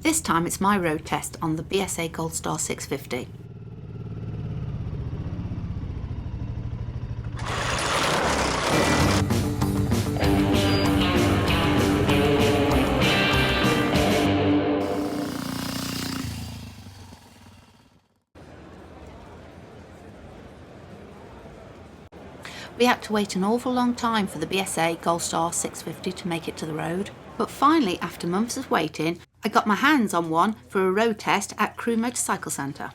This time it's my road test on the BSA Gold Star 650. We had to wait an awful long time for the BSA Gold Star 650 to make it to the road, but finally, after months of waiting, I got my hands on one for a road test at Crewe Motorcycle Centre.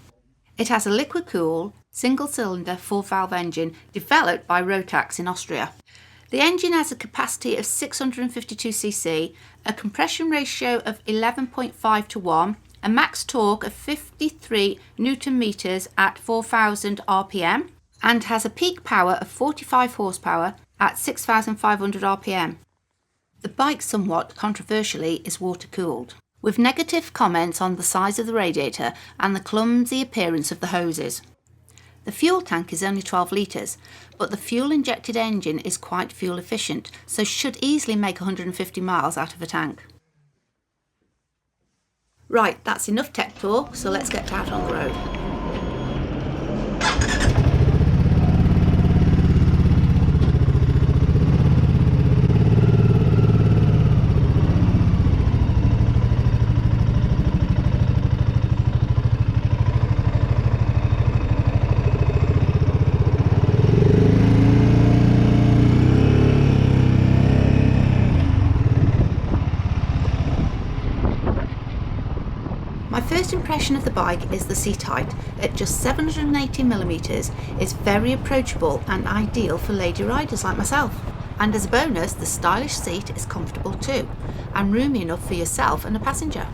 It has a liquid-cooled, single-cylinder, 4-valve engine developed by Rotax in Austria. The engine has a capacity of 652cc, a compression ratio of 11.5 to 1, a max torque of 53 Newton meters at 4,000 RPM, and has a peak power of 45 horsepower at 6,500 RPM. The bike, somewhat controversially, is water-cooled, with negative comments on the size of the radiator and the clumsy appearance of the hoses. The fuel tank is only 12 litres, but the fuel-injected engine is quite fuel efficient, so should easily make 150 miles out of a tank. Right, that's enough tech talk, so let's get out on the road. My first impression of the bike is the seat height. At just 780mm is very approachable and ideal for lady riders like myself. And as a bonus, the stylish seat is comfortable too, and roomy enough for yourself and a passenger.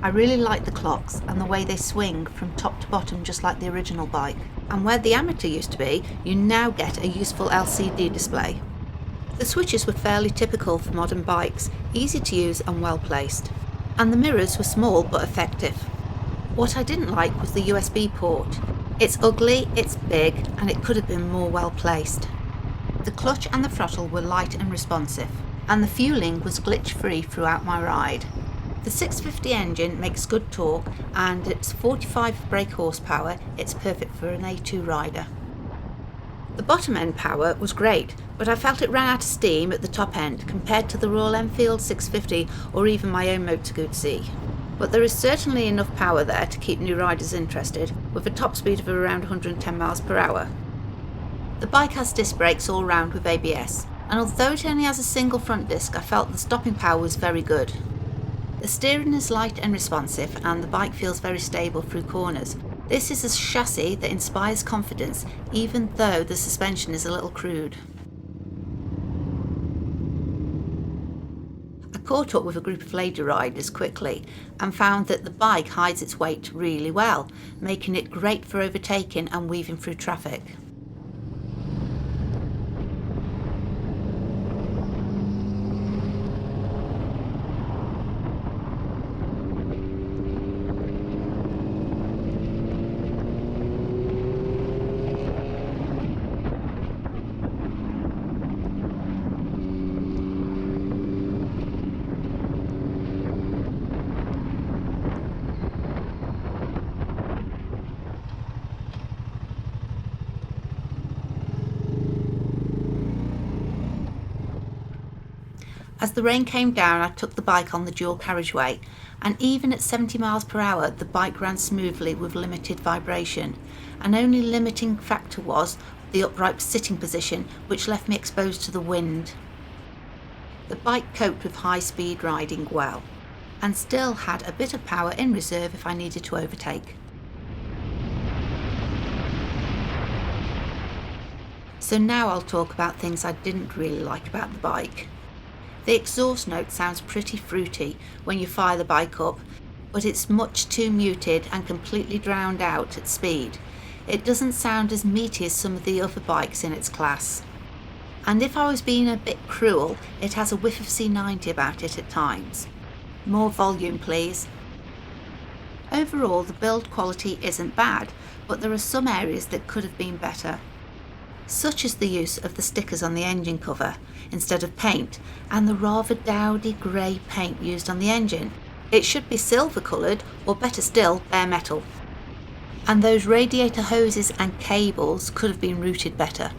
I really like the clocks and the way they swing from top to bottom just like the original bike. And where the Amateur used to be, you now get a useful LCD display. The switches were fairly typical for modern bikes, easy to use and well placed. And the mirrors were small but effective. What I didn't like was the USB port. It's ugly, it's big, and it could have been more well placed. The clutch and the throttle were light and responsive, and the fueling was glitch-free throughout my ride. The 650 engine makes good torque, and its 45 brake horsepower, it's perfect for an A2 rider. The bottom end power was great, but I felt it ran out of steam at the top end compared to the Royal Enfield 650 or even my own Motor Guzzi. But there is certainly enough power there to keep new riders interested, with a top speed of around 110 miles per hour. The bike has disc brakes all round with ABS, and although it only has a single front disc, I felt the stopping power was very good. The steering is light and responsive, and the bike feels very stable through corners. This is a chassis that inspires confidence, even though the suspension is a little crude. I caught up with a group of lady riders quickly and found that the bike hides its weight really well, making it great for overtaking and weaving through traffic. As the rain came down, I took the bike on the dual carriageway, and even at 70 miles per hour, the bike ran smoothly with limited vibration. An only limiting factor was the upright sitting position, which left me exposed to the wind. The bike coped with high-speed riding well, and still had a bit of power in reserve if I needed to overtake. So now I'll talk about things I didn't really like about the bike. The exhaust note sounds pretty fruity when you fire the bike up, but it's much too muted and completely drowned out at speed. It doesn't sound as meaty as some of the other bikes in its class. And if I was being a bit cruel, it has a whiff of C90 about it at times. More volume, please. Overall, the build quality isn't bad, but there are some areas that could have been better. Such as the use of the stickers on the engine cover instead of paint, and the rather dowdy grey paint used on the engine. It should be silver coloured, or better still, bare metal. And those radiator hoses and cables could have been routed better.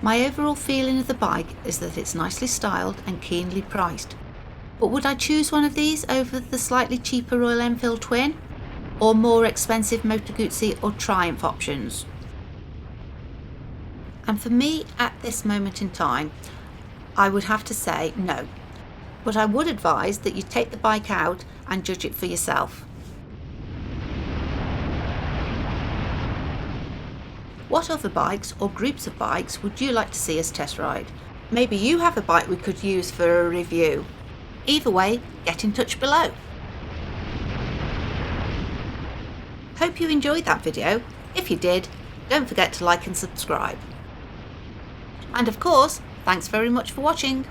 My overall feeling of the bike is that it's nicely styled and keenly priced. But would I choose one of these over the slightly cheaper Royal Enfield Twin? Or more expensive Moto Guzzi or Triumph options? And for me, at this moment in time, I would have to say no. But I would advise that you take the bike out and judge it for yourself. What other bikes or groups of bikes would you like to see us test ride? Maybe you have a bike we could use for a review. Either way, get in touch below. Hope you enjoyed that video. If you did, don't forget to like and subscribe. And of course, thanks very much for watching.